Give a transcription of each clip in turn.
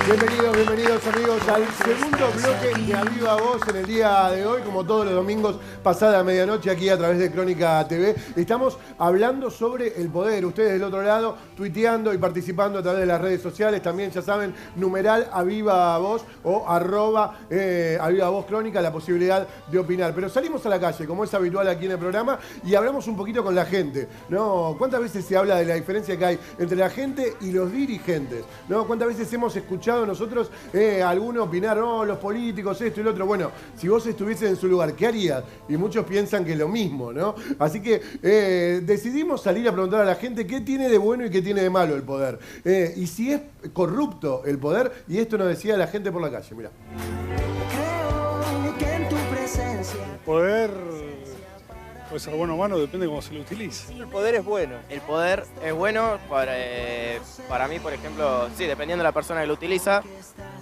Bienvenidos amigos al segundo bloque de Aviva Voz en el día de hoy, como todos los domingos pasada medianoche aquí a través de Crónica TV. Estamos hablando sobre el poder, ustedes del otro lado tuiteando y participando a través de las redes sociales, también ya saben, numeral Aviva Voz o @Aviva Voz Crónica, la posibilidad de opinar. Pero salimos a la calle, como es habitual aquí en el programa, y hablamos un poquito con la gente, ¿no? ¿Cuántas veces se habla de la diferencia que hay entre la gente y los dirigentes, ¿no? ¿Cuántas veces hemos escuchado nosotros algunos opinar, no, los políticos, esto y lo otro? Bueno, si vos estuvieses en su lugar, ¿qué harías? Y muchos piensan que es lo mismo, ¿no? Así que decidimos salir a preguntar a la gente qué tiene de bueno y qué tiene de malo el poder. Y si es corrupto el poder, y esto nos decía la gente por la calle, mirá. El poder puede ser bueno o malo, depende de cómo se lo utilice. El poder es bueno. El poder es bueno para mí, por ejemplo, sí, dependiendo de la persona que lo utiliza,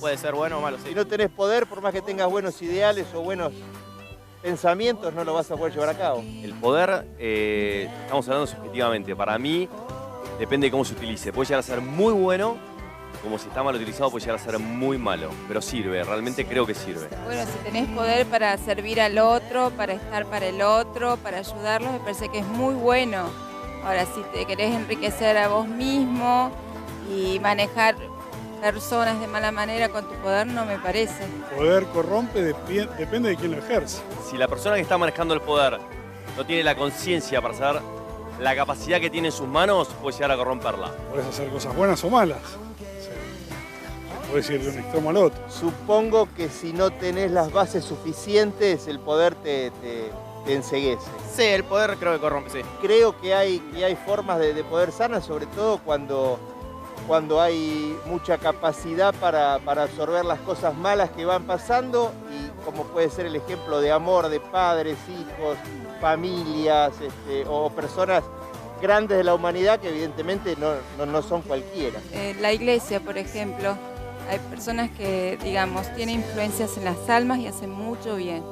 puede ser bueno o malo. Sí. Si no tenés poder, por más que tengas buenos ideales o buenos pensamientos, no lo vas a poder llevar a cabo. El poder, estamos hablando subjetivamente, para mí depende de cómo se utilice. Puede llegar a ser muy bueno, como si está mal utilizado puede llegar a ser muy malo, pero sirve, realmente creo que sirve. Bueno, si tenés poder para servir al otro, para estar para el otro, para ayudarlos, me parece que es muy bueno. Ahora, si te querés enriquecer a vos mismo y manejar personas de mala manera con tu poder, no me parece. El poder corrompe, depende de quién lo ejerce. Si la persona que está manejando el poder no tiene la conciencia para saber la capacidad que tiene en sus manos, puede llegar a corromperla. Podés hacer cosas buenas o malas. Podés ir de un extremo al otro. Supongo que si no tenés las bases suficientes, el poder te enceguece. Sí, el poder creo que corrompe, sí. Creo que hay formas de poder sanas, sobre todo cuando hay mucha capacidad para absorber las cosas malas que van pasando, y como puede ser el ejemplo de amor de padres, hijos, familias o personas grandes de la humanidad que evidentemente no son cualquiera. La iglesia, por ejemplo, hay personas que, digamos, tienen influencias en las almas y hacen mucho bien.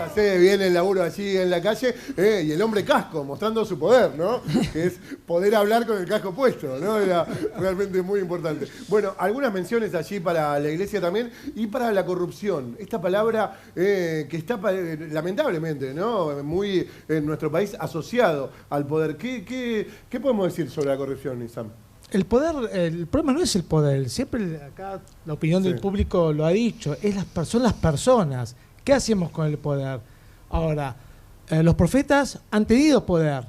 Hace bien el laburo allí en la calle, y el hombre casco, mostrando su poder, ¿no? Que es poder hablar con el casco puesto, ¿no? Era realmente muy importante. Bueno, algunas menciones allí para la iglesia también y para la corrupción. Esta palabra que está lamentablemente, ¿no? Muy en nuestro país asociado al poder. ¿Qué podemos decir sobre la corrupción, Isam? El poder, el problema no es el poder, siempre acá la opinión del público lo ha dicho, son las personas. ¿Qué hacemos con el poder? Ahora, los profetas han tenido poder,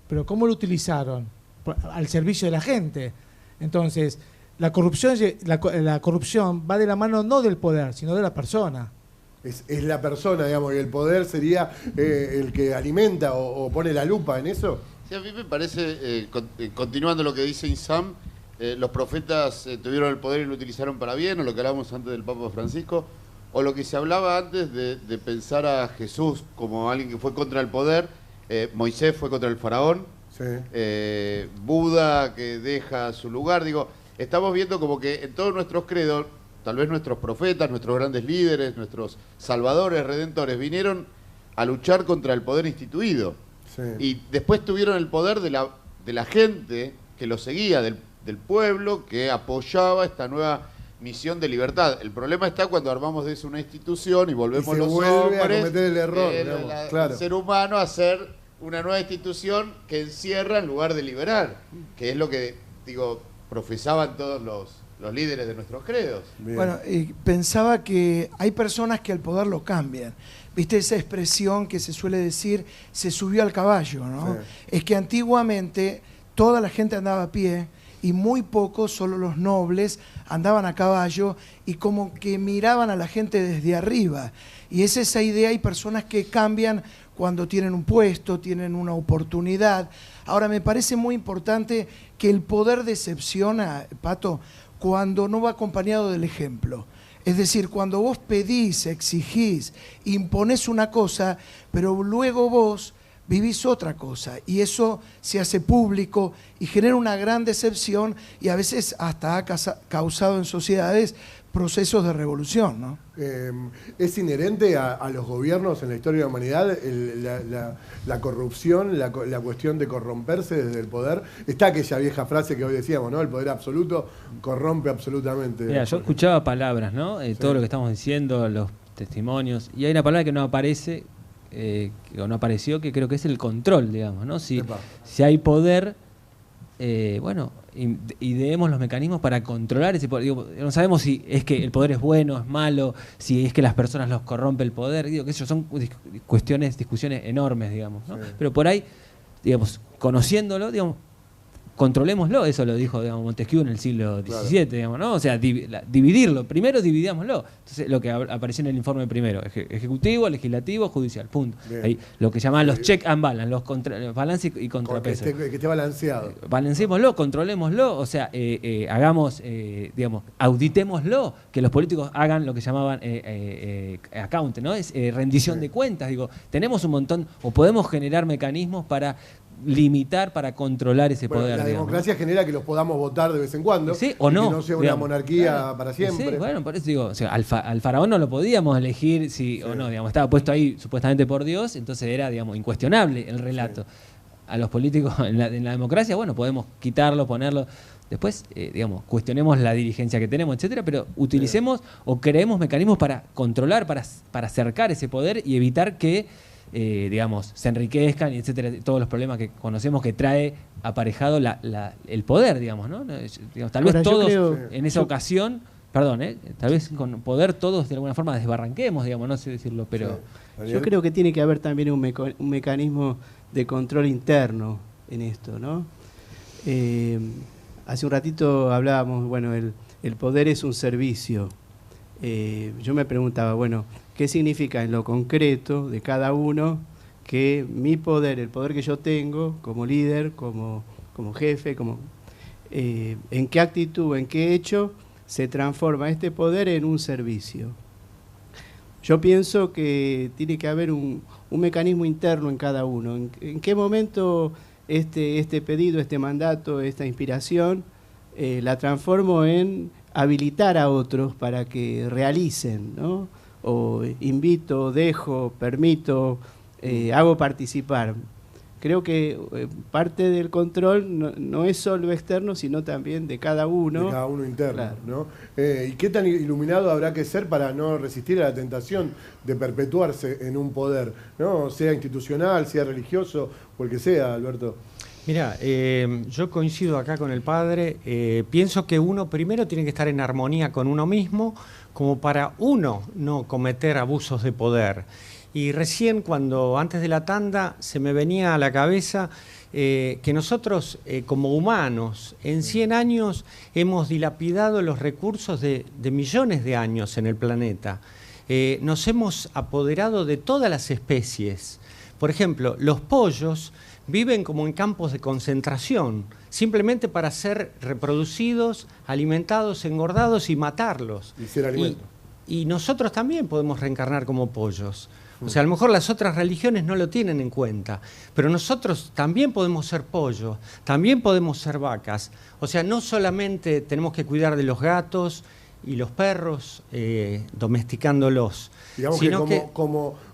pero ¿cómo lo utilizaron? Al servicio de la gente. Entonces, la corrupción va de la mano no del poder, sino de la persona. Es la persona, digamos, y el poder sería el que alimenta o pone la lupa en eso. Sí, a mí me parece, continuando lo que dice Isam, los profetas tuvieron el poder y lo utilizaron para bien, o lo que hablábamos antes del Papa Francisco, o lo que se hablaba antes de pensar a Jesús como alguien que fue contra el poder. Moisés fue contra el faraón, sí. Buda que deja su lugar. Digo, estamos viendo como que en todos nuestros credos, tal vez nuestros profetas, nuestros grandes líderes, nuestros salvadores, redentores, vinieron a luchar contra el poder instituido. Sí. Y después tuvieron el poder de la gente que lo seguía, del pueblo que apoyaba esta nueva misión de libertad. El problema está cuando armamos de eso una institución y volvemos y los vuelve hombres, a cometer el error, claro. el ser humano, a hacer una nueva institución que encierra en lugar de liberar, que es lo que, digo, profesaban todos los líderes de nuestros credos. Bien. Bueno, pensaba que hay personas que el poder lo cambian. ¿Viste esa expresión que se suele decir, se subió al caballo, ¿no? Sí. Es que antiguamente toda la gente andaba a pie y muy pocos, solo los nobles, andaban a caballo y como que miraban a la gente desde arriba. Y es esa idea, hay personas que cambian cuando tienen un puesto, tienen una oportunidad. Ahora, me parece muy importante que el poder decepciona, Pato, cuando no va acompañado del ejemplo. Es decir, cuando vos pedís, exigís, imponés una cosa, pero luego vos vivís otra cosa y eso se hace público y genera una gran decepción y a veces hasta ha causado en sociedades procesos de revolución, ¿no? ¿Es inherente a los gobiernos en la historia de la humanidad la corrupción, la cuestión de corromperse desde el poder? Está aquella vieja frase que hoy decíamos, ¿no? El poder absoluto corrompe absolutamente. Mira, yo escuchaba palabras, ¿no? Todo lo que estamos diciendo, los testimonios, y hay una palabra que no aparece, o no apareció, que creo que es el control, digamos, ¿no? Si hay poder, bueno, ideemos los mecanismos para controlar ese poder. Digo, no sabemos si es que el poder es bueno, es malo, si es que las personas los corrompe el poder. Digo, que eso son discusiones enormes, digamos, ¿no? Sí. Pero por ahí, digamos, conociéndolo, digamos, controlémoslo, eso lo dijo, digamos, Montesquieu en el siglo XVII, digamos, ¿no? O sea, dividirlo, primero dividámoslo. Entonces, lo que apareció en el informe primero, ejecutivo, legislativo, judicial, punto. Ahí, lo que llamaban los check and balance, los balance y contrapesos. Que esté balanceado. Balanceémoslo, controlémoslo, o sea, hagamos, digamos, auditémoslo, que los políticos hagan lo que llamaban account, ¿no? Es rendición de cuentas, digo, tenemos un montón, o podemos generar mecanismos para limitar, para controlar ese poder. La democracia genera que los podamos votar de vez en cuando, sí, o no, que no sea una monarquía para siempre. Sí, bueno, por eso digo, o sea, al faraón no lo podíamos elegir si o no, digamos, estaba puesto ahí supuestamente por Dios, entonces era, digamos, incuestionable el relato. A los políticos en la democracia, bueno, podemos quitarlo, ponerlo. Después, digamos, cuestionemos la dirigencia que tenemos, etcétera, pero utilicemos o creemos mecanismos para controlar, para acercar ese poder y evitar que digamos, se enriquezcan, y etcétera, todos los problemas que conocemos que trae aparejado el poder, digamos, ¿no? Digamos, tal vez todos en esa ocasión, perdón, tal vez con poder todos de alguna forma desbarranquemos, digamos, no sé decirlo, pero... Sí. Yo creo que tiene que haber también un mecanismo de control interno en esto, ¿no? Hace un ratito hablábamos, bueno, el poder es un servicio. Yo me preguntaba, bueno, ¿qué significa en lo concreto de cada uno que mi poder, el poder que yo tengo como líder, como jefe, en qué actitud, en qué hecho se transforma este poder en un servicio? Yo pienso que tiene que haber un mecanismo interno en cada uno. ¿En qué momento este pedido, este mandato, esta inspiración la transformo en habilitar a otros para que realicen, ¿no? O invito, dejo, permito, hago participar. Creo que parte del control no es solo externo, sino también de cada uno. De cada uno interno, ¿no? ¿Y qué tan iluminado habrá que ser para no resistir a la tentación de perpetuarse en un poder, ¿no? Sea institucional, sea religioso, o el que sea, Alberto? Mira, yo coincido acá con el padre. Pienso que uno primero tiene que estar en armonía con uno mismo, como para uno no cometer abusos de poder. Y recién, antes de la tanda, se me venía a la cabeza que nosotros, como humanos, en 100 años hemos dilapidado los recursos de millones de años en el planeta. Nos hemos apoderado de todas las especies. Por ejemplo, los pollos viven como en campos de concentración, simplemente para ser reproducidos, alimentados, engordados y matarlos. Y ser alimento. Y nosotros también podemos reencarnar como pollos. O sea, a lo mejor las otras religiones no lo tienen en cuenta, pero nosotros también podemos ser pollos, también podemos ser vacas. O sea, no solamente tenemos que cuidar de los gatos y los perros, domesticándolos. Digamos que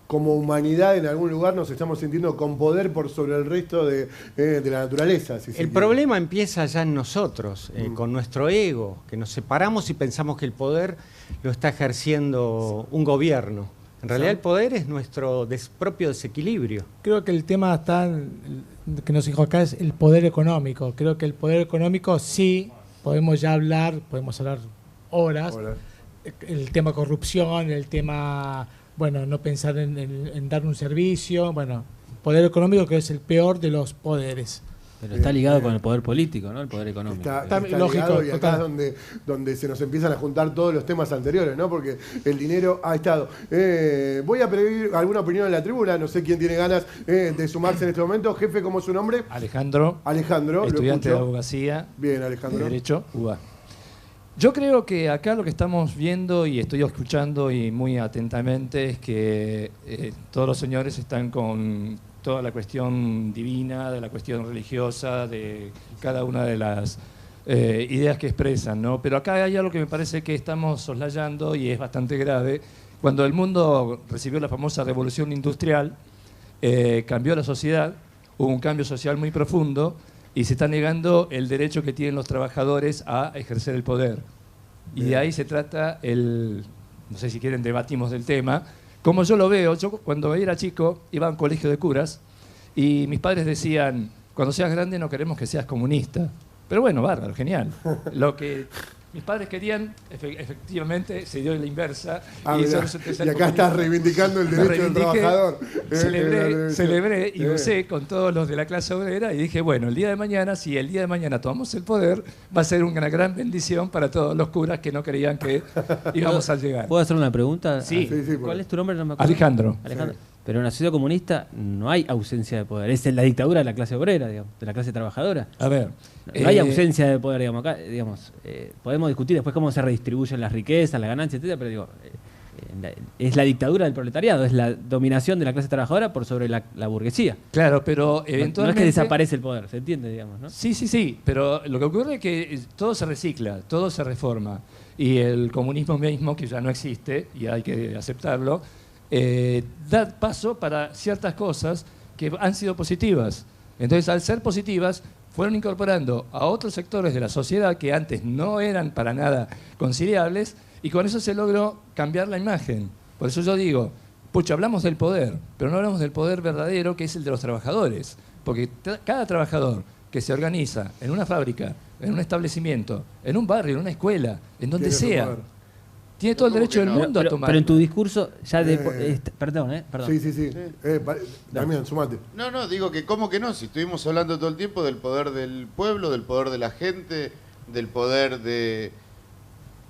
como humanidad en algún lugar nos estamos sintiendo con poder por sobre el resto de la naturaleza. El problema empieza ya en nosotros, con nuestro ego, que nos separamos y pensamos que el poder lo está ejerciendo un gobierno. En realidad el poder es nuestro propio desequilibrio. Creo que el tema que nos dijo acá es el poder económico. Creo que el poder económico sí, podemos hablar horas. El tema corrupción, el tema, bueno, no pensar en dar un servicio. Bueno, poder económico que es el peor de los poderes. Pero está ligado con el poder político, ¿no? El poder económico. Está lógico, y acá es donde se nos empiezan a juntar todos los temas anteriores, ¿no? Porque el dinero ha estado. Voy a pedir alguna opinión en la tribuna, no sé quién tiene ganas de sumarse en este momento. Jefe, ¿cómo es su nombre? Alejandro. Alejandro, estudiante de abogacía. Bien, Alejandro. De Derecho, UBA. Yo creo que acá lo que estamos viendo y estoy escuchando y muy atentamente es que todos los señores están con toda la cuestión divina, de la cuestión religiosa, de cada una de las ideas que expresan, ¿no? Pero acá hay algo que me parece que estamos soslayando y es bastante grave. Cuando el mundo recibió la famosa revolución industrial, cambió la sociedad, hubo un cambio social muy profundo y se está negando el derecho que tienen los trabajadores a ejercer el poder. Y de ahí se trata no sé si quieren debatimos del tema. Como yo lo veo, yo cuando era chico iba a un colegio de curas y mis padres decían, cuando seas grande no queremos que seas comunista. Pero bueno, bárbaro, genial. Lo que mis padres querían, efectivamente, se dio la inversa. Y acá estás reivindicando el derecho del trabajador. Celebré y gocé con todos los de la clase obrera y dije, bueno, el día de mañana, si el día de mañana tomamos el poder, va a ser una gran bendición para todos los curas que no creían que íbamos a llegar. ¿Puedo hacer una pregunta? Sí. ¿Cuál es tu nombre? No me acuerdo. Alejandro. Alejandro. Pero en la sociedad comunista no hay ausencia de poder. Es la dictadura de la clase obrera, digamos, de la clase trabajadora. A ver. No hay ausencia de poder, digamos. Acá, digamos, podemos discutir después cómo se redistribuyen las riquezas, las ganancias, etcétera, pero digo, es la dictadura del proletariado, es la dominación de la clase trabajadora por sobre la burguesía. Claro, pero eventualmente... No es que desaparece el poder, ¿se entiende, digamos, no? Sí, pero lo que ocurre es que todo se recicla, todo se reforma. Y el comunismo mismo, que ya no existe, y hay que aceptarlo, da paso para ciertas cosas que han sido positivas. Entonces, al ser positivas, fueron incorporando a otros sectores de la sociedad que antes no eran para nada conciliables y con eso se logró cambiar la imagen. Por eso yo digo, pucha, hablamos del poder, pero no hablamos del poder verdadero que es el de los trabajadores. Porque cada trabajador que se organiza en una fábrica, en un establecimiento, en un barrio, en una escuela, en donde sea, tiene todo el derecho del mundo a tomar. Pero en tu discurso ya perdón. Sí. Damián, sumate. No, digo que cómo que no, si estuvimos hablando todo el tiempo del poder del pueblo, del poder de la gente, del poder de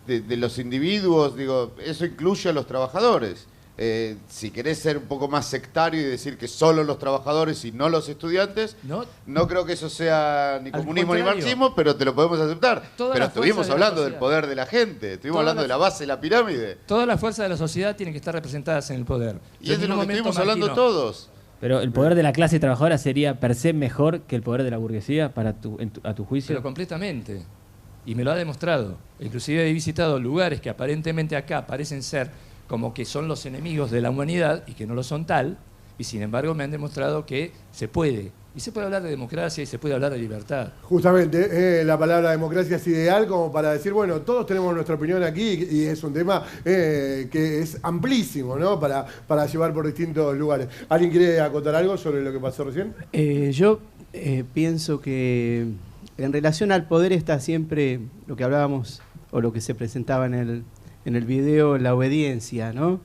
los individuos, digo, eso incluye a los trabajadores. Si querés ser un poco más sectario y decir que solo los trabajadores y no los estudiantes, no creo que eso sea ni comunismo ni marxismo, pero te lo podemos aceptar. Pero estuvimos hablando del poder de la gente, estuvimos hablando de la base de la pirámide. Todas las fuerzas de la sociedad tienen que estar representadas en el poder. Y es de lo que estuvimos hablando todos. Pero el poder de la clase trabajadora sería per se mejor que el poder de la burguesía a tu juicio. Pero completamente. Y me lo ha demostrado. Inclusive he visitado lugares que aparentemente acá parecen ser como que son los enemigos de la humanidad y que no lo son tal, y sin embargo me han demostrado que se puede. Y se puede hablar de democracia y se puede hablar de libertad. Justamente, la palabra democracia es ideal como para decir, bueno, todos tenemos nuestra opinión aquí y es un tema que es amplísimo, ¿no? Para llevar por distintos lugares. ¿Alguien quiere acotar algo sobre lo que pasó recién? Yo pienso que en relación al poder está siempre lo que hablábamos o lo que se presentaba en el video, la obediencia, ¿no?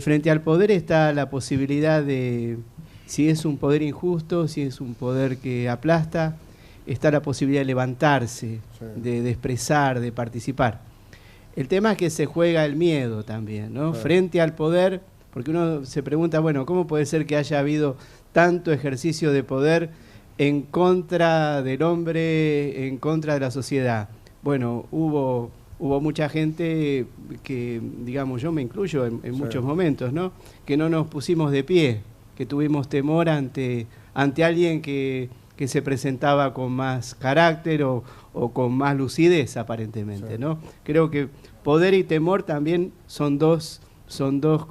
Frente al poder está la posibilidad de, si es un poder injusto, si es un poder que aplasta, está la posibilidad de levantarse, de expresar, de participar. El tema es que se juega el miedo también, ¿no? Frente al poder, porque uno se pregunta, bueno, ¿cómo puede ser que haya habido tanto ejercicio de poder en contra del hombre, en contra de la sociedad? Bueno, hubo mucha gente que, digamos, yo me incluyo en muchos momentos, ¿no? Que no nos pusimos de pie, que tuvimos temor ante alguien que se presentaba con más carácter o con más lucidez, aparentemente, ¿no? Creo que poder y temor también son dos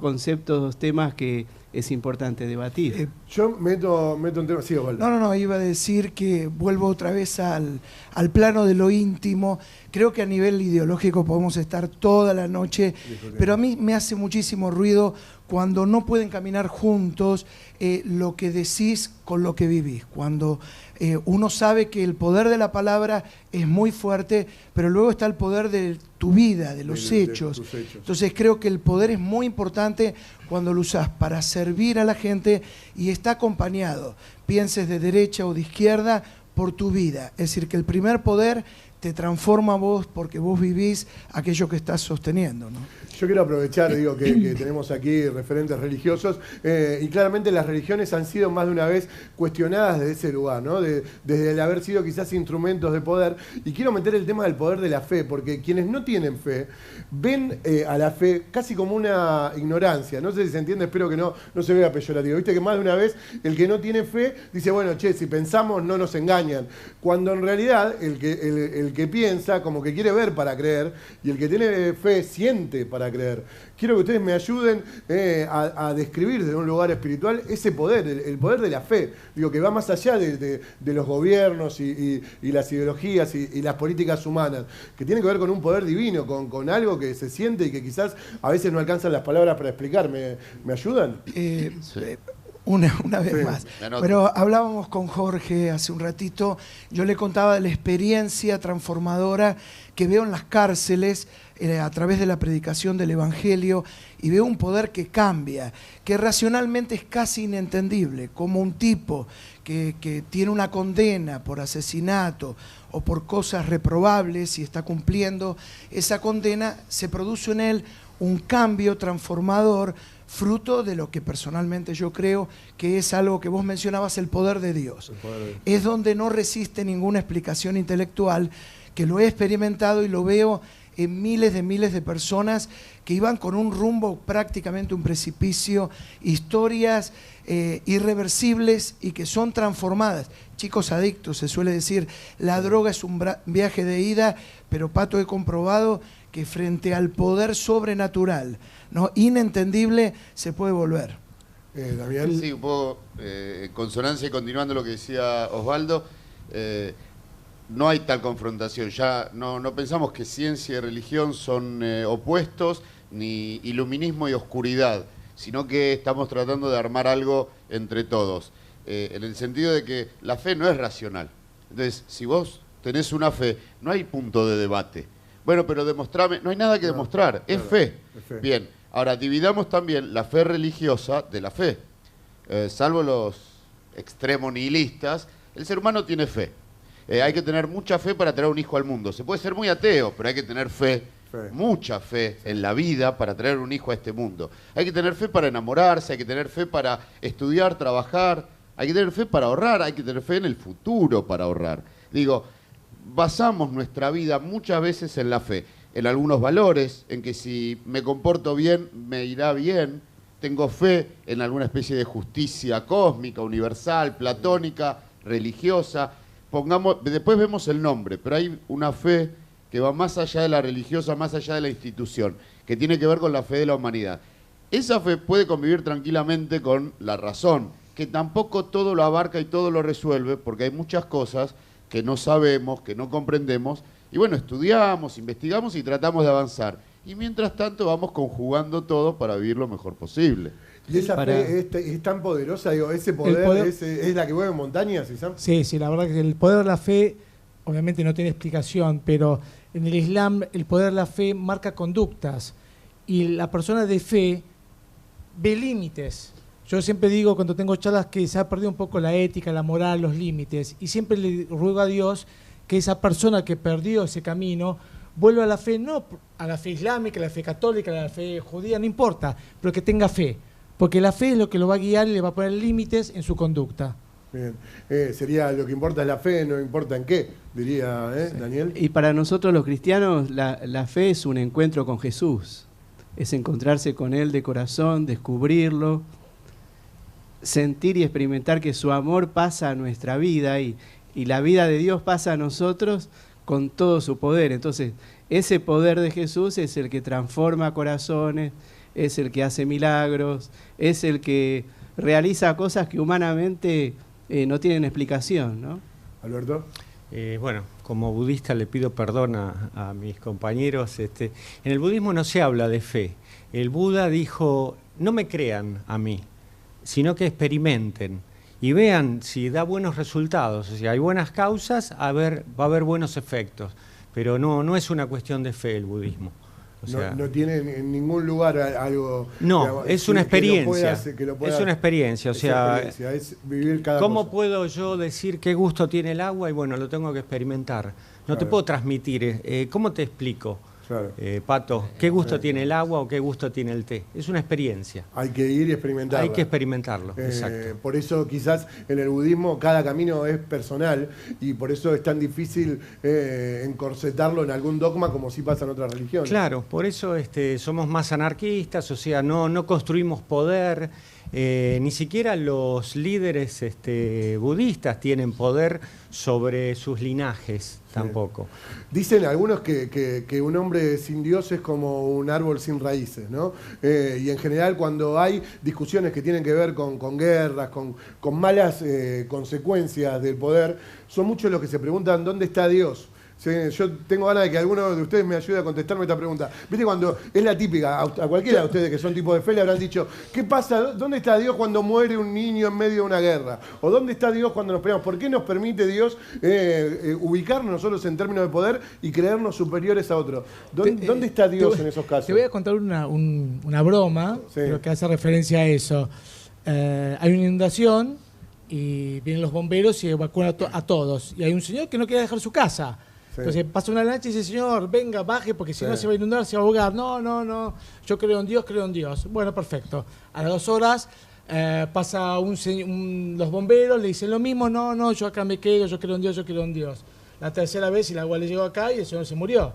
conceptos, dos temas que es importante debatir. Yo meto un tema... Sí, Osvaldo. No, iba a decir que vuelvo otra vez al plano de lo íntimo. Creo que a nivel ideológico podemos estar toda la noche, pero a mí me hace muchísimo ruido cuando no pueden caminar juntos lo que decís con lo que vivís. Cuando uno sabe que el poder de la palabra es muy fuerte, pero luego está el poder de tu vida, de los hechos. Entonces creo que el poder es muy importante cuando lo usás para servir a la gente y está acompañado, pienses de derecha o de izquierda, por tu vida. Es decir, que el primer poder te transforma a vos porque vos vivís aquello que estás sosteniendo, ¿no? Yo quiero aprovechar, digo, que tenemos aquí referentes religiosos y claramente las religiones han sido más de una vez cuestionadas desde ese lugar, ¿no? Desde el haber sido quizás instrumentos de poder. Y quiero meter el tema del poder de la fe, porque quienes no tienen fe ven a la fe casi como una ignorancia. No sé si se entiende, espero que no se vea peyorativo. Viste que más de una vez el que no tiene fe dice, bueno, che, si pensamos no nos engañan. Cuando en realidad el que piensa como que quiere ver para creer y el que tiene fe siente para creer. Quiero que ustedes me ayuden a describir desde un lugar espiritual ese poder, el poder de la fe. Digo, que va más allá de los gobiernos y las ideologías y las políticas humanas, que tiene que ver con un poder divino, con algo que se siente y que quizás a veces no alcanzan las palabras para explicar. ¿Me ayudan? Sí. Una vez más. Pero hablábamos con Jorge hace un ratito, yo le contaba de la experiencia transformadora que veo en las cárceles a través de la predicación del Evangelio, y veo un poder que cambia, que racionalmente es casi inentendible, como un tipo que tiene una condena por asesinato o por cosas reprobables y está cumpliendo esa condena, se produce en él un cambio transformador, fruto de lo que personalmente yo creo que es algo que vos mencionabas, el poder de Dios. Es donde no resiste ninguna explicación intelectual, que lo he experimentado y lo veo en miles de personas que iban con un rumbo prácticamente un precipicio, historias irreversibles y que son transformadas. Chicos adictos, se suele decir, la droga es un viaje de ida, pero Pato, he comprobado que frente al poder sobrenatural, ¿no?, inentendible, se puede volver. Damián. Sí, un poco en consonancia y continuando lo que decía Osvaldo, no hay tal confrontación. Ya no pensamos que ciencia y religión son opuestos, ni iluminismo y oscuridad, sino que estamos tratando de armar algo entre todos, en el sentido de que la fe no es racional. Entonces, si vos tenés una fe, no hay punto de debate. Bueno, pero demostrame, no hay nada que demostrar, es fe. Bien, ahora dividamos también la fe religiosa de la fe. Salvo los extremos nihilistas, el ser humano tiene fe. Hay que tener mucha fe para traer un hijo al mundo. Se puede ser muy ateo, pero hay que tener fe, mucha fe en la vida para traer un hijo a este mundo. Hay que tener fe para enamorarse, hay que tener fe para estudiar, trabajar, hay que tener fe para ahorrar, hay que tener fe en el futuro para ahorrar. Digo, basamos nuestra vida muchas veces en la fe, en algunos valores, en que si me comporto bien, me irá bien. Tengo fe en alguna especie de justicia cósmica, universal, platónica, religiosa. Después vemos el nombre, pero hay una fe que va más allá de la religiosa, más allá de la institución, que tiene que ver con la fe de la humanidad. Esa fe puede convivir tranquilamente con la razón, que tampoco todo lo abarca y todo lo resuelve, porque hay muchas cosas que no sabemos, que no comprendemos, y bueno, estudiamos, investigamos y tratamos de avanzar. Y mientras tanto vamos conjugando todo para vivir lo mejor posible. ¿Y esa fe es tan poderosa? Digo, ¿ese poder es la que mueve montañas? Sí, la verdad que el poder de la fe obviamente no tiene explicación, pero en el Islam el poder de la fe marca conductas y la persona de fe ve límites. Yo siempre digo cuando tengo charlas que se ha perdido un poco la ética, la moral, los límites, y siempre le ruego a Dios que esa persona que perdió ese camino vuelva a la fe, no a la fe islámica, a la fe católica, a la fe judía, no importa, pero que tenga fe, porque la fe es lo que lo va a guiar y le va a poner límites en su conducta. Bien. Sería lo que importa es la fe, no importa en qué, diría Daniel. Y para nosotros los cristianos la fe es un encuentro con Jesús, es encontrarse con Él de corazón, descubrirlo, sentir y experimentar que su amor pasa a nuestra vida y la vida de Dios pasa a nosotros con todo su poder. Entonces, ese poder de Jesús es el que transforma corazones, es el que hace milagros, es el que realiza cosas que humanamente no tienen explicación, ¿no? Alberto. Bueno, como budista le pido perdón a mis compañeros. En el budismo no se habla de fe. El Buda dijo, no me crean a mí, sino que experimenten y vean si da buenos resultados. Si hay buenas causas, va a haber buenos efectos. Pero no es una cuestión de fe el budismo. O sea, no tiene en ningún lugar algo... No, digamos, es una experiencia. Es una experiencia, o sea, es vivir cada ¿cómo cosa. puedo yo decir qué gusto tiene el agua? Y bueno, lo tengo que experimentar. No te puedo transmitir. ¿Cómo te explico? Claro. Pato, ¿qué gusto tiene el agua o qué gusto tiene el té? Es una experiencia. Hay que ir y experimentarlo. Hay que experimentarlo, exacto. Por eso quizás en el budismo cada camino es personal y por eso es tan difícil encorsetarlo en algún dogma como sí pasa en otras religiones. Claro, por eso somos más anarquistas, o sea, no construimos poder. Ni siquiera los líderes budistas tienen poder sobre sus linajes, tampoco. Dicen algunos que un hombre sin Dios es como un árbol sin raíces, ¿no? Y en general cuando hay discusiones que tienen que ver con guerras, con malas consecuencias del poder, son muchos los que se preguntan ¿dónde está Dios? Sí, yo tengo ganas de que alguno de ustedes me ayude a contestarme esta pregunta. ¿Viste cuando es la típica? A cualquiera de ustedes que son tipo de fe le habrán dicho, ¿qué pasa? ¿Dónde está Dios cuando muere un niño en medio de una guerra? ¿O dónde está Dios cuando nos peleamos? ¿Por qué nos permite Dios ubicarnos nosotros en términos de poder y creernos superiores a otros? ¿Dónde está Dios en esos casos? Te voy a contar una broma, pero que hace referencia a eso. Hay una inundación y vienen los bomberos y evacúan a todos. Y hay un señor que no quiere dejar su casa. Entonces pasa una lancha y dice, señor, venga, baje, porque si no se va a inundar, se va a ahogar. No, yo creo en Dios. Bueno, perfecto. A las 2 horas pasa los bomberos, le dicen lo mismo, no, yo acá me quedo, yo creo en Dios. La tercera vez y el agua le llegó acá y el señor se murió.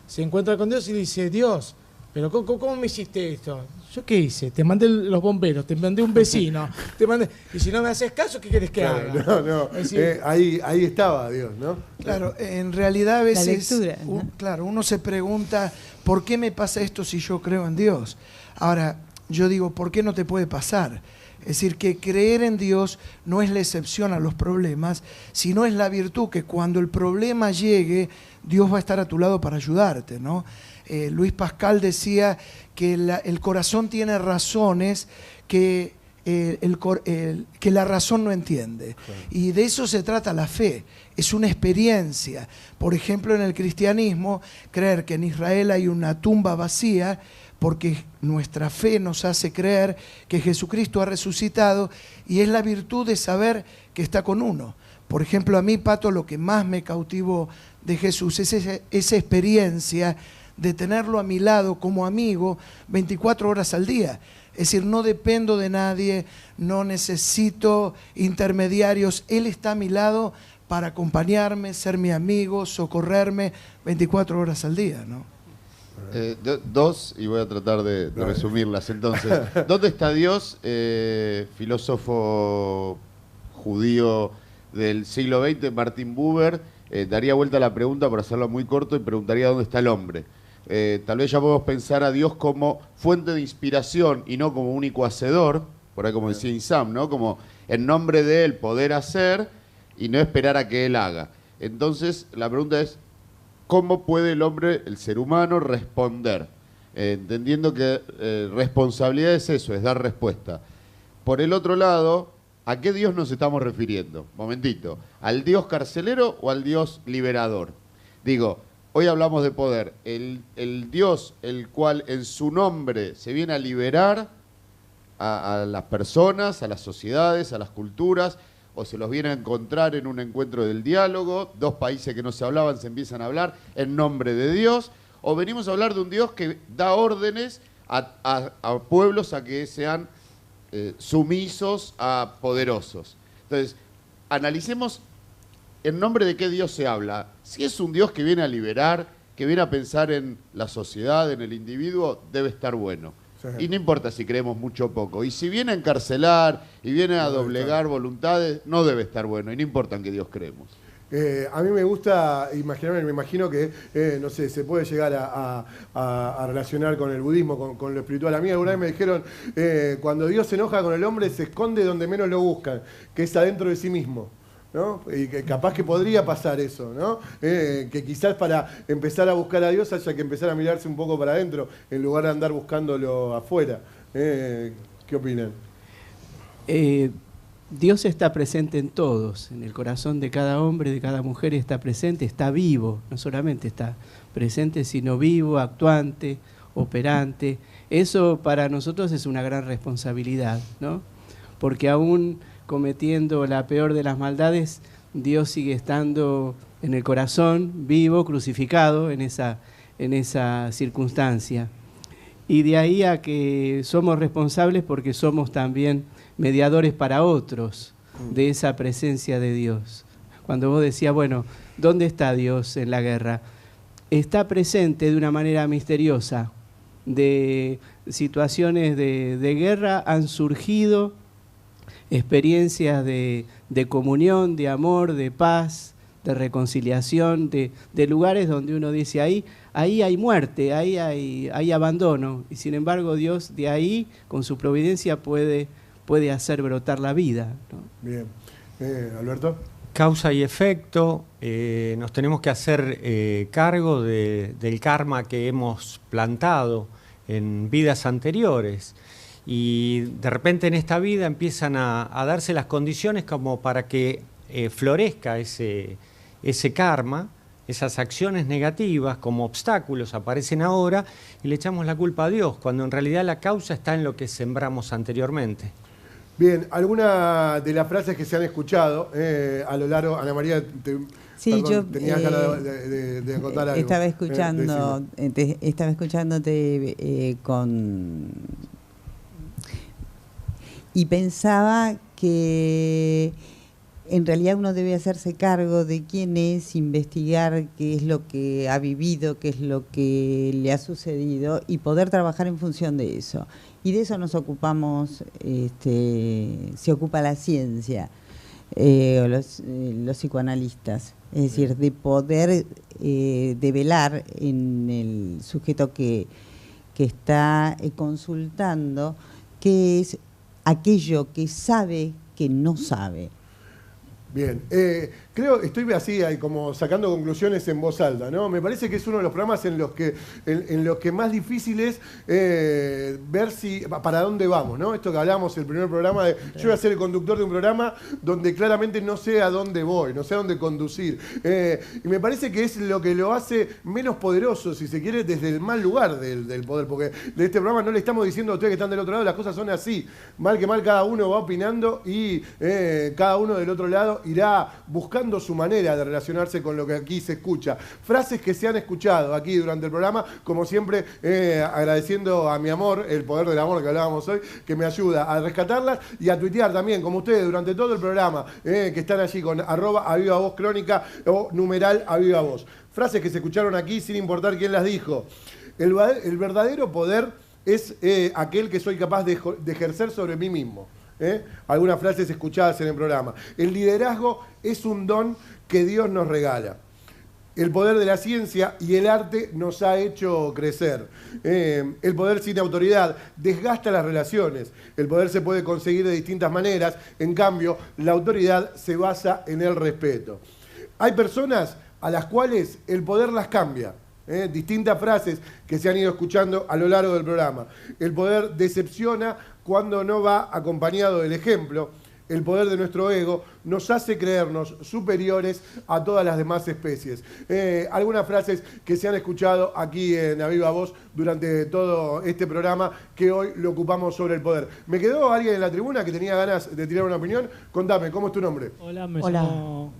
Se encuentra con Dios y dice, Dios, pero ¿cómo me hiciste esto? ¿Yo qué hice? Te mandé los bomberos, te mandé un vecino, y si no me haces caso, ¿qué querés que haga? No. Ahí estaba Dios, ¿no? Claro, en realidad a veces uno se pregunta, ¿por qué me pasa esto si yo creo en Dios? Ahora, yo digo, ¿por qué no te puede pasar? Es decir, que creer en Dios no es la excepción a los problemas, sino es la virtud que cuando el problema llegue, Dios va a estar a tu lado para ayudarte, ¿no? Luis Pascal decía que el corazón tiene razones que la razón no entiende. Y de eso se trata la fe. Es una experiencia. Por ejemplo, en el cristianismo, creer que en Israel hay una tumba vacía, porque nuestra fe nos hace creer que Jesucristo ha resucitado y es la virtud de saber que está con uno. Por ejemplo, a mí, Pato, lo que más me cautivó de Jesús es esa experiencia de tenerlo a mi lado como amigo 24 horas al día. Es decir, no dependo de nadie, no necesito intermediarios. Él está a mi lado para acompañarme, ser mi amigo, socorrerme 24 horas al día, ¿no? Dos, y voy a tratar de resumirlas. Entonces, ¿dónde está Dios? Filósofo judío del siglo XX, Martin Buber, daría vuelta a la pregunta para hacerlo muy corto y preguntaría dónde está el hombre. Tal vez ya podemos pensar a Dios como fuente de inspiración y no como único hacedor, por ahí como decía Insam, ¿no? Como en nombre de Él poder hacer y no esperar a que Él haga. Entonces, la pregunta es, ¿cómo puede el hombre, el ser humano, responder? Entendiendo que responsabilidad es eso, es dar respuesta. Por el otro lado, ¿a qué Dios nos estamos refiriendo? Momentito, ¿al Dios carcelero o al Dios liberador? Digo, hoy hablamos de poder. El Dios, el cual en su nombre se viene a liberar a las personas, a las sociedades, a las culturas, o se los viene a encontrar en un encuentro del diálogo, dos países que no se hablaban se empiezan a hablar en nombre de Dios, o venimos a hablar de un Dios que da órdenes a pueblos a que sean sumisos a poderosos. Entonces, analicemos en nombre de qué Dios se habla. Si es un Dios que viene a liberar, que viene a pensar en la sociedad, en el individuo, debe estar bueno. Y no importa si creemos mucho o poco. Y si viene a encarcelar y viene a doblegar voluntades, no debe estar bueno. Y no importa en qué Dios creemos. A mí me gusta imaginarme, me imagino que, no sé, se puede llegar a relacionar con el budismo, con lo espiritual. A mí alguna vez me dijeron, cuando Dios se enoja con el hombre, se esconde donde menos lo buscan, que es adentro de sí mismo, ¿no? Y que capaz que podría pasar eso, ¿no? Que quizás para empezar a buscar a Dios haya que empezar a mirarse un poco para adentro, en lugar de andar buscándolo afuera. ¿Qué opinan? Dios está presente en todos, en el corazón de cada hombre, de cada mujer está presente, está vivo, no solamente está presente, sino vivo, actuante, operante. Eso para nosotros es una gran responsabilidad, ¿no? Porque aún cometiendo la peor de las maldades, Dios sigue estando en el corazón, vivo, crucificado en esa circunstancia. Y de ahí a que somos responsables porque somos también mediadores para otros de esa presencia de Dios. Cuando vos decías, bueno, ¿dónde está Dios en la guerra? Está presente de una manera misteriosa. De situaciones de guerra han surgido experiencias de comunión, de amor, de paz, de reconciliación, de lugares donde uno dice, ahí hay muerte, ahí hay abandono. Y sin embargo Dios de ahí, con su providencia, puede hacer brotar la vida, ¿no? Bien. Alberto. Causa y efecto, nos tenemos que hacer cargo del karma que hemos plantado en vidas anteriores. Y de repente en esta vida empiezan a darse las condiciones como para que florezca ese karma, esas acciones negativas como obstáculos aparecen ahora y le echamos la culpa a Dios, cuando en realidad la causa está en lo que sembramos anteriormente. Bien, alguna de las frases que se han escuchado a lo largo, Ana María, sí, perdón, tenías ganas de acotar algo. Estaba escuchándote y pensaba que en realidad uno debe hacerse cargo de quién es, investigar qué es lo que ha vivido, qué es lo que le ha sucedido y poder trabajar en función de eso. Y de eso nos ocupamos, se ocupa la ciencia, los psicoanalistas. Es decir, de poder develar en el sujeto que está consultando qué es aquello que sabe que no sabe. Bien, estoy así como sacando conclusiones en voz alta, ¿no? Me parece que es uno de los programas en los que más difícil es ver para dónde vamos, ¿no? Esto que hablábamos el primer programa de yo voy a ser el conductor de un programa donde claramente no sé a dónde voy, no sé a dónde conducir. Y me parece que es lo que lo hace menos poderoso, si se quiere, desde el mal lugar del poder, porque de este programa no le estamos diciendo a ustedes que están del otro lado, las cosas son así, mal que mal cada uno va opinando y cada uno del otro lado irá buscando su manera de relacionarse con lo que aquí se escucha. Frases que se han escuchado aquí durante el programa, como siempre agradeciendo a mi amor, el poder del amor que hablábamos hoy, que me ayuda a rescatarlas y a tuitear también, como ustedes, durante todo el programa, que están allí con @avivavoz crónica o numeral @avivavoz. Frases que se escucharon aquí sin importar quién las dijo. El verdadero poder es aquel que soy capaz de ejercer sobre mí mismo. Algunas frases escuchadas en el programa. El liderazgo es un don que Dios nos regala. El poder de la ciencia y el arte nos ha hecho crecer. El poder sin autoridad desgasta las relaciones. El poder se puede conseguir de distintas maneras. En cambio, la autoridad se basa en el respeto. Hay personas a las cuales el poder las cambia. Distintas frases que se han ido escuchando a lo largo del programa. El poder decepciona cuando no va acompañado del ejemplo. El poder de nuestro ego nos hace creernos superiores a todas las demás especies. Algunas frases que se han escuchado aquí en A Viva Voz durante todo este programa que hoy lo ocupamos sobre el poder. ¿Me quedó alguien en la tribuna que tenía ganas de tirar una opinión? Contame, ¿cómo es tu nombre? Hola, me llamo...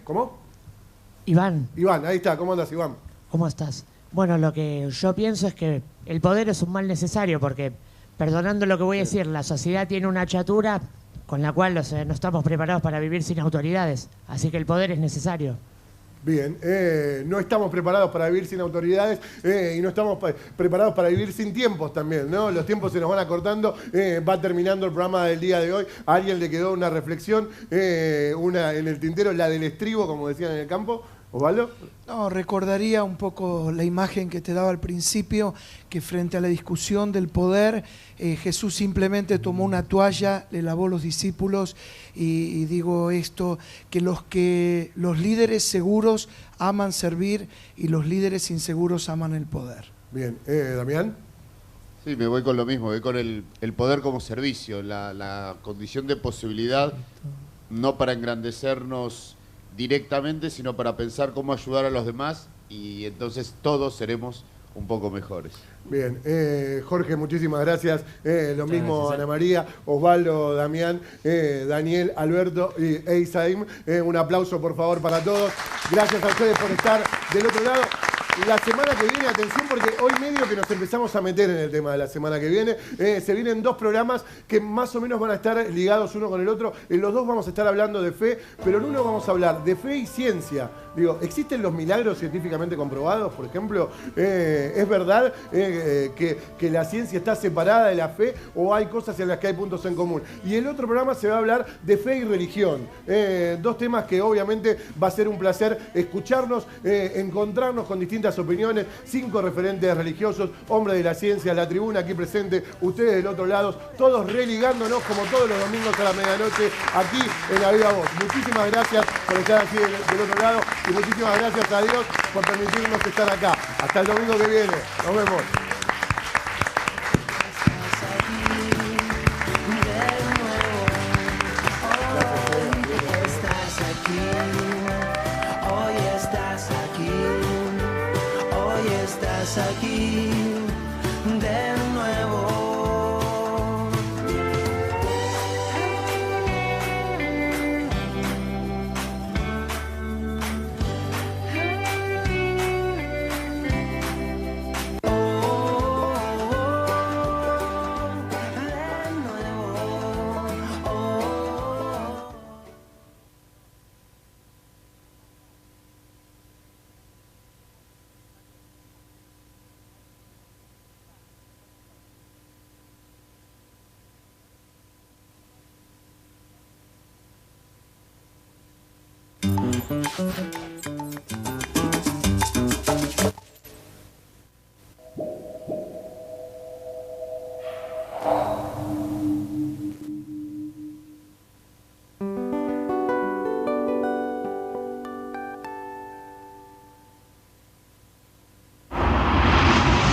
¿Cómo? Iván. Iván, ahí está. ¿Cómo andas, Iván? ¿Cómo estás? Bueno, lo que yo pienso es que el poder es un mal necesario porque, perdonando lo que voy a decir, la sociedad tiene una chatura con la cual no estamos preparados para vivir sin autoridades. Así que el poder es necesario. Bien, no estamos preparados para vivir sin autoridades y no estamos preparados para vivir sin tiempos también, ¿no? Los tiempos se nos van acortando, va terminando el programa del día de hoy. A alguien le quedó una reflexión, una en el tintero, la del estribo, como decían en el campo. ¿Osvaldo? No, recordaría un poco la imagen que te daba al principio, que frente a la discusión del poder, Jesús simplemente tomó una toalla, le lavó los discípulos y digo esto, que los líderes seguros aman servir y los líderes inseguros aman el poder. Bien, Damián. Sí, me voy con lo mismo, voy con el poder como servicio, la condición de posibilidad, no para engrandecernos directamente, sino para pensar cómo ayudar a los demás y entonces todos seremos un poco mejores. Bien, Jorge, muchísimas gracias. Lo mismo Ana María, Osvaldo, Damián, Daniel, Alberto y Eisaim. Un aplauso, por favor, para todos. Gracias a ustedes por estar del otro lado. La semana que viene, atención, porque hoy medio que nos empezamos a meter en el tema de la semana que viene. Se vienen 2 programas que más o menos van a estar ligados uno con el otro. En los 2 vamos a estar hablando de fe, pero en uno vamos a hablar de fe y ciencia. Digo, ¿existen los milagros científicamente comprobados, por ejemplo? ¿Es verdad que la ciencia está separada de la fe o hay cosas en las que hay puntos en común? Y el otro programa se va a hablar de fe y religión. 2 temas que obviamente va a ser un placer escucharnos, encontrarnos con distintas opiniones, 5 referentes religiosos, hombres de la ciencia, la tribuna aquí presente, ustedes del otro lado, todos religándonos como todos los domingos a la medianoche aquí en La Viva Voz. Muchísimas gracias por estar aquí del otro lado y muchísimas gracias a Dios por permitirnos estar acá. Hasta el domingo que viene. Nos vemos. Aquí de nuevo. Thank you.